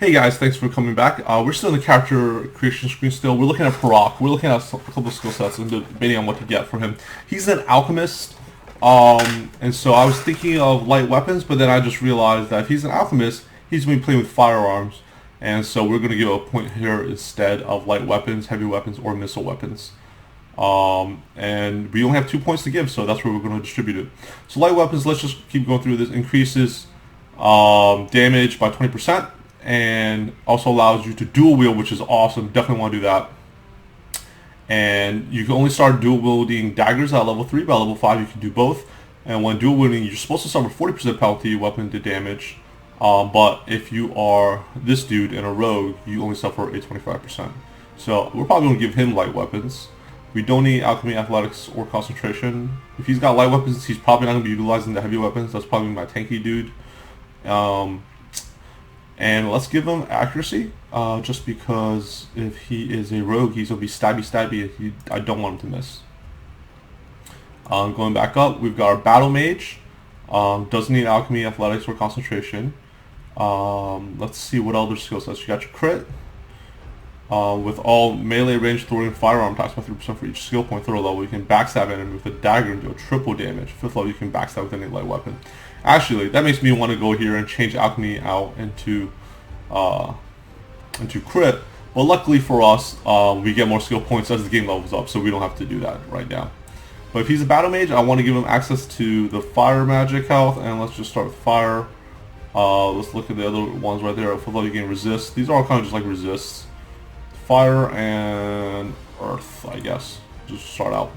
Hey guys, thanks for coming back. We're still in the character creation screen still. We're looking at Grimrock. We're looking at a couple of skill sets and debating on what to get for him. He's an alchemist, and so I was thinking of light weapons, but then I just realized that if he's an alchemist, he's going to be playing with firearms. And so we're going to give a point here instead of light weapons, heavy weapons, or missile weapons. And we only have 2 points to give, so that's where we're going to distribute it. So light weapons, let's just keep going through this. Increases damage by 20%. And also allows you to dual wield, which is awesome. Definitely want to do that. And you can only start dual wielding daggers at level 3. By level 5 you can do both. And when dual wielding, you're supposed to suffer 40% penalty weapon to damage. But if you are this dude and a rogue, you only suffer a 25%. So we're probably going to give him light weapons. We don't need alchemy, athletics, or concentration. If he's got light weapons, he's probably not going to be utilizing the heavy weapons. That's probably my tanky dude. And let's give him accuracy, just because if he is a rogue, he's going to be stabby. I don't want him to miss. Going back up, we've got our battle mage. Doesn't need alchemy, athletics, or concentration. Let's see what other skill sets. You got your crit. With all melee range throwing firearm attacks by 3% for each skill point. Third level, you can backstab enemy with a dagger and deal triple damage. Fifth level, you can backstab with any light weapon. Actually, that makes me want to go here and change alchemy out into crit. But luckily for us, we get more skill points as the game levels up, so we don't have to do that right now. But if he's a battle mage, I want to give him access to the fire magic health, and let's just start with fire. Let's look at the other ones right there. Fifth level, you can resist. These are all kind of just like resists. Fire and earth, I guess. Just start out.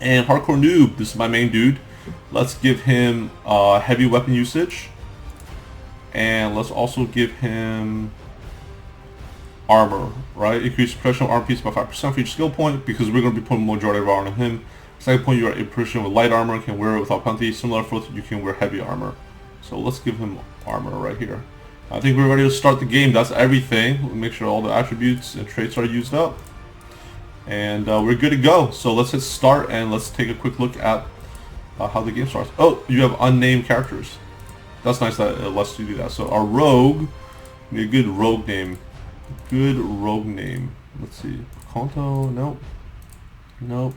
And HardcoreNoob, this is my main dude. Let's give him heavy weapon usage. And let's also give him armor, right? Increase professional armor piece by 5% for each skill point, because we're going to be putting the majority of our armor on him. Second point, you are a person with light armor, can wear it without penalty. Similar fourth, you can wear heavy armor. So let's give him armor right here. I think we're ready to start the game. That's everything. We'll make sure all the attributes and traits are used up. And we're good to go. So let's hit start and let's take a quick look at how the game starts. Oh, you have unnamed characters. That's nice that it lets you do that. So our rogue, we need a good rogue name. Good rogue name. Let's see. Conto, nope. Nope.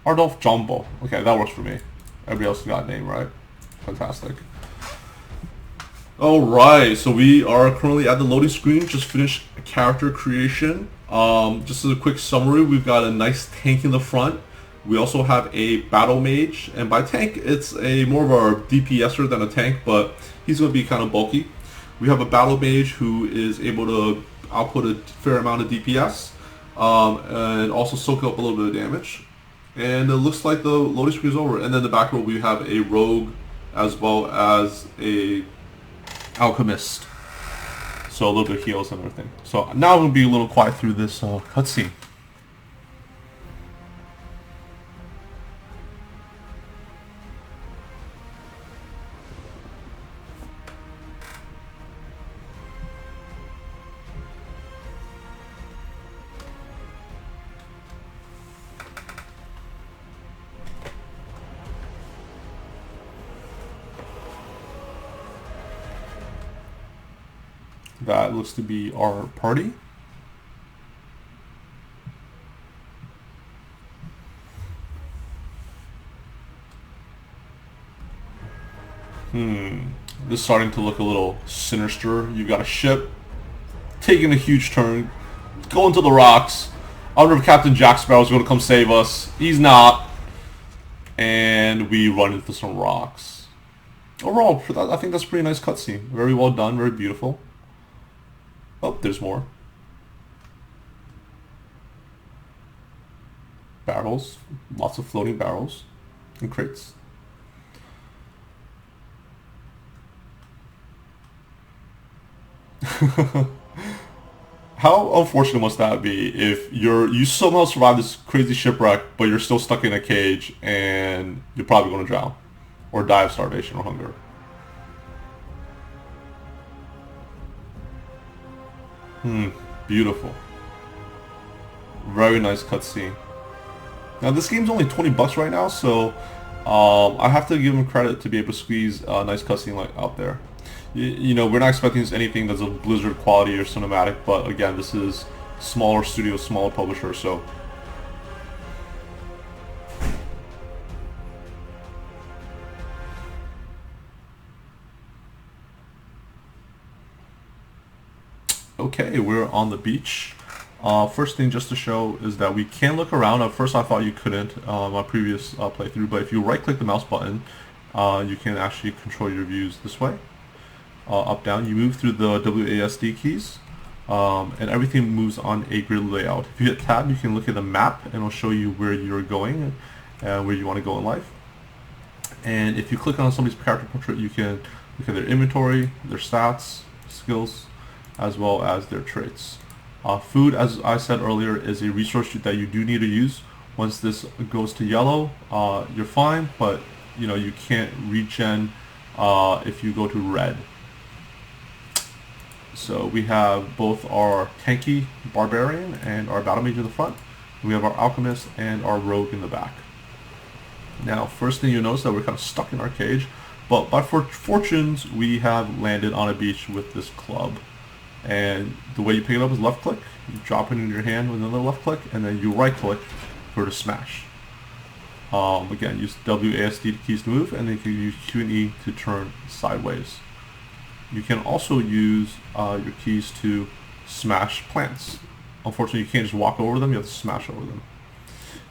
Ardolph Jumbo. Okay, that works for me. Everybody else got a name, right? Fantastic. Alright, so we are currently at the loading screen. Just finished character creation. Just as a quick summary, we've got a nice tank in the front. We also have a battle mage, and by tank, it's a more of a DPSer than a tank, but he's going to be kind of bulky. We have a battle mage who is able to output a fair amount of DPS, and also soak up a little bit of damage. And it looks like the loading screen is over. And then the back row, we have a rogue as well as a alchemist. So a little bit of heals and everything. So now I'm going to be a little quiet through this cutscene. That looks to be our party. This is starting to look a little sinister. You've got a ship taking a huge turn, going to the rocks. I wonder if Captain Jack Sparrow's going to come save us. He's not. And we run into some rocks. Overall, I think that's a pretty nice cutscene. Very well done, very beautiful. Oh, there's more. Barrels. Lots of floating barrels and crates. How unfortunate must that be if you somehow survive this crazy shipwreck, but you're still stuck in a cage and you're probably going to drown or die of starvation or hunger. Beautiful. Very nice cutscene. Now this game's only $20 right now, so I have to give him credit to be able to squeeze a nice cutscene like out there. You know, we're not expecting anything that's a Blizzard quality or cinematic, but again, this is smaller studio, smaller publisher, so. Okay, we're on the beach. First thing just to show is that we can look around. At first I thought you couldn't my previous playthrough, but if you right click the mouse button, you can actually control your views this way. Up, down, you move through the WASD keys, and everything moves on a grid layout. If you hit tab, you can look at the map and it'll show you where you're going and where you want to go in life. And if you click on somebody's character portrait, you can look at their inventory, their stats, skills, as well as their traits. Food, as I said earlier, is a resource that you do need to use. Once this goes to yellow, you're fine, but you know, you can't regen if you go to red. So we have both our tanky barbarian and our battle mage in the front. We have our alchemist and our rogue in the back. Now, first thing you'll notice that we're kind of stuck in our cage, but by fortunes we have landed on a beach with this club. And the way you pick it up is left click, you drop it in your hand with another left click, and then you right click for the smash. Again, use WASD keys to move, and then you can use Q and E to turn sideways. You can also use your keys to smash plants. Unfortunately, you can't just walk over them, you have to smash over them.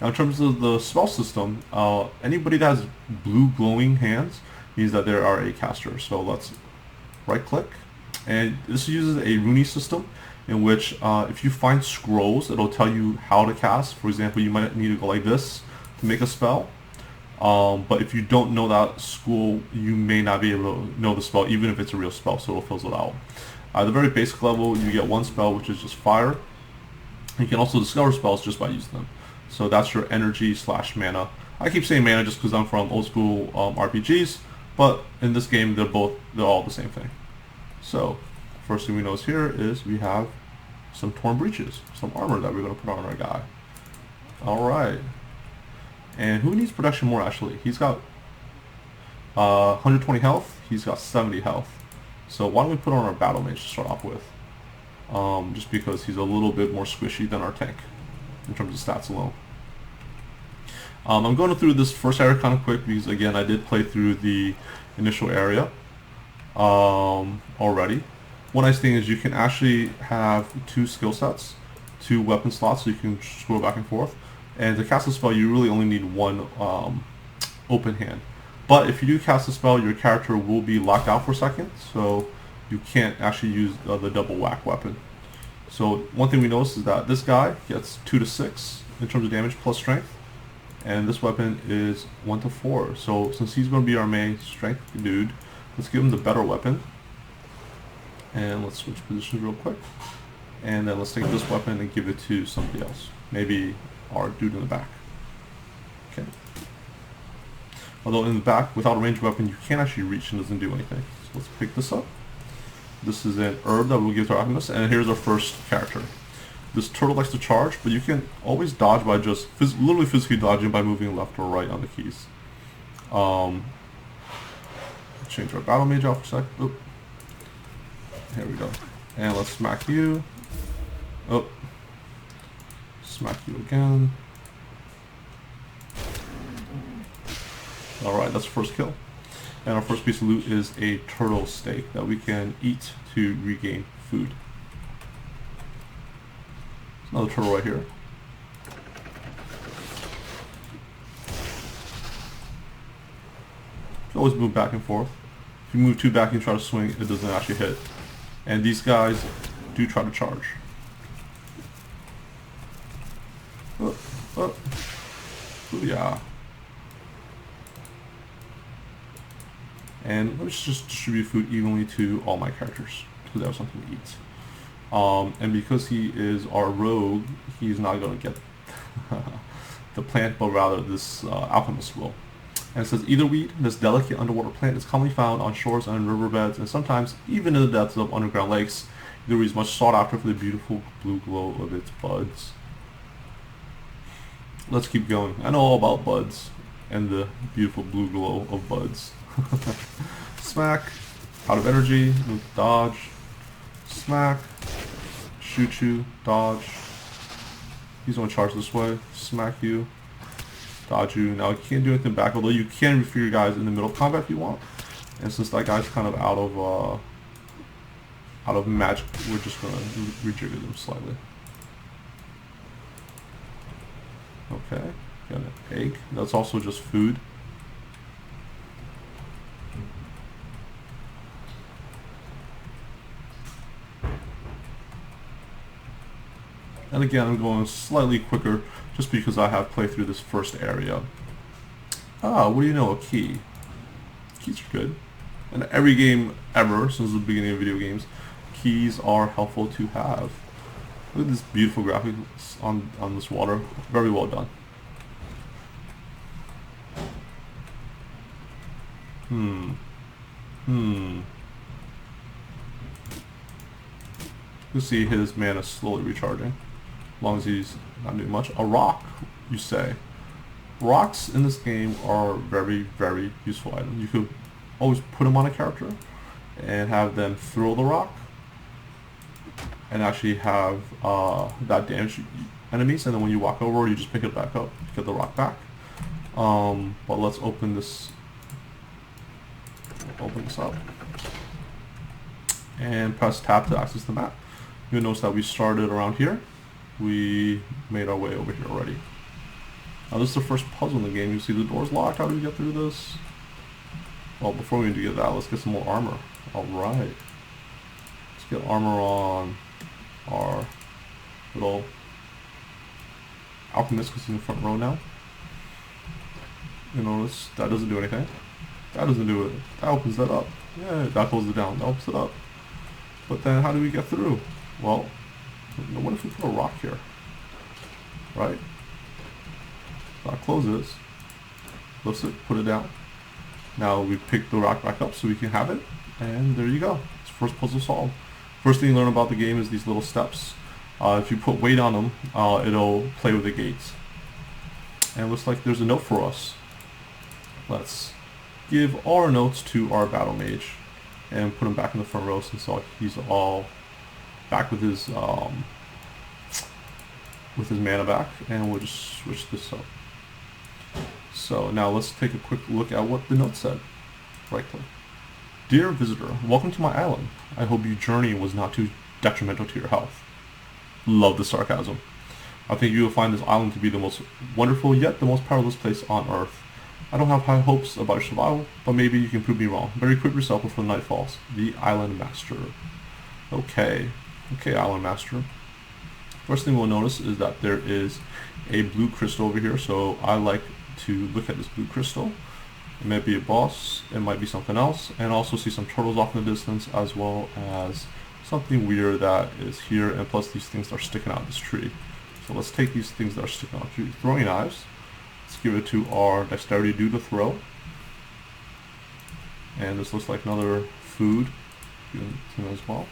Now, in terms of the spell system, anybody that has blue glowing hands means that they are a caster. So let's right click. And this uses a rune system in which if you find scrolls, it'll tell you how to cast. For example, you might need to go like this to make a spell. But if you don't know that scroll, you may not be able to know the spell, even if it's a real spell, so it'll fizzle out. At the very basic level, you get one spell, which is just fire. You can also discover spells just by using them. So that's your energy / mana. I keep saying mana just because I'm from old school RPGs, but in this game, they're all the same thing. So, first thing we notice here is we have some torn breeches, some armor that we're going to put on our guy. Alright. And who needs protection more actually? He's got 120 health, he's got 70 health. So why don't we put on our battle mage to start off with? Just because he's a little bit more squishy than our tank in terms of stats alone. I'm going through this first area kind of quick because again I did play through the initial area already. One nice thing is you can actually have 2 skill sets, 2 weapon slots, so you can scroll back and forth. And to cast a spell, you really only need 1 open hand. But if you do cast a spell, your character will be locked out for a second, so you can't actually use the double whack weapon. So one thing we noticed is that this guy gets 2 to 6 in terms of damage plus strength, and this weapon is 1 to 4. So since he's going to be our main strength dude, let's give him the better weapon. And let's switch positions real quick. And then let's take this weapon and give it to somebody else. Maybe our dude in the back. Okay. Although in the back, without a ranged weapon, you can't actually reach and doesn't do anything. So let's pick this up. This is an herb that we'll give to our alchemist, and here's our first character. This turtle likes to charge, but you can always dodge by just literally physically dodging by moving left or right on the keys. Change our battle mage off for a sec. Oop. Here we go. And let's smack you. Oh. Smack you again. Alright, that's the first kill. And our first piece of loot is a turtle steak that we can eat to regain food. There's another turtle right here. You always move back and forth. If you move too back and try to swing, it doesn't actually hit. And these guys do try to charge. Oh, oh. Ooh, yeah. And let's just distribute food evenly to all my characters because they have something to eat. And because he is our rogue, he's not going to get the plant, but rather this alchemist will. And it says either weed, this delicate underwater plant is commonly found on shores and riverbeds, and sometimes even in the depths of underground lakes. Either weed is much sought after for the beautiful blue glow of its buds. Let's keep going. I know all about buds and the beautiful blue glow of buds. Smack. Out of energy, move, dodge, smack, shoot you, dodge. He's gonna charge this way, smack you, dodge you. Now you can't do anything back, although you can refigure guys in the middle of combat if you want. And since that guy's kind of out of magic, we're just gonna rejigger them slightly. Okay, got an egg. That's also just food. And again, I'm going slightly quicker just because I have played through this first area. Ah, what do you know? A key. Keys are good. In every game ever, since the beginning of video games, keys are helpful to have. Look at this beautiful graphics on this water. Very well done. You see his mana slowly recharging. As long as he's not doing much. A rock, you say. Rocks in this game are very, very useful items. You could always put them on a character and have them throw the rock and actually have that damage enemies, and then when you walk over you just pick it back up, get the rock back. But let's open this up and press tab to access the map. You'll notice that we started around here. We made our way over here already. Now this is the first puzzle in the game. You see the door's locked. How do we get through this? Well, before we do that, let's get some more armor. Alright. Let's get armor on our little alchemist because he's in the front row now. You notice that doesn't do anything. That doesn't do it. That opens that up. Yeah, that closes it down. That opens it up. But then how do we get through? Well, what if we put a rock here? Right? That closes. Lifts it, put it down. Now we pick the rock back up so we can have it. And there you go. It's first puzzle solved. First thing you learn about the game is these little steps. If you put weight on them, it'll play with the gates. And it looks like there's a note for us. Let's give our notes to our battle mage and put him back in the front row since he's all back with his mana back, and we'll just switch this up. So now let's take a quick look at what the note said. Right click. Dear visitor, welcome to my island. I hope your journey was not too detrimental to your health. Love the sarcasm. I think you will find this island to be the most wonderful yet the most perilous place on Earth. I don't have high hopes about your survival, but maybe you can prove me wrong. Better equip yourself before the night falls. The Island Master. Okay, Island Master. First thing we'll notice is that there is a blue crystal over here, so I like to look at this blue crystal. It might be a boss, it might be something else, and also see some turtles off in the distance, as well as something weird that is here, and plus these things that are sticking out of this tree. So let's take these things that are sticking out of the tree. Throwing knives. Let's give it to our dexterity due to throw. And this looks like another food as well.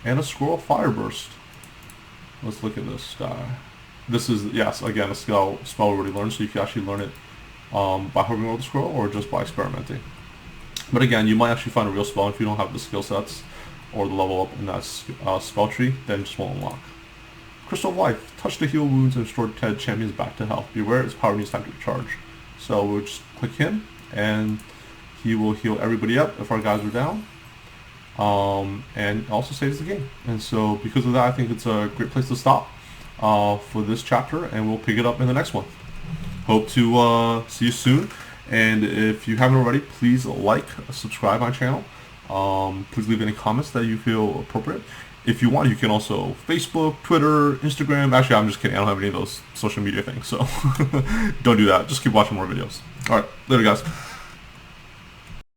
And a scroll of fire burst. Let's look at this guy. This is, yes, again, a spell we already learned, so you can actually learn it by hovering over the scroll or just by experimenting. But again, you might actually find a real spell if you don't have the skill sets or the level up in that spell tree, then it just won't unlock. Crystal of Life. Touch the heal wounds and restore dead champions back to health. Beware, its power needs time to recharge. So we'll just click him, and he will heal everybody up if our guys are down. And also saves the game. And so because of that, I think it's a great place to stop for this chapter, and we'll pick it up in the next one. Hope to see you soon. And if you haven't already, please like, subscribe my channel. Please leave any comments that you feel appropriate. If you want, you can also Facebook, Twitter, Instagram. Actually, I'm just kidding. I don't have any of those social media things, so don't do that. Just keep watching more videos. Alright, later guys.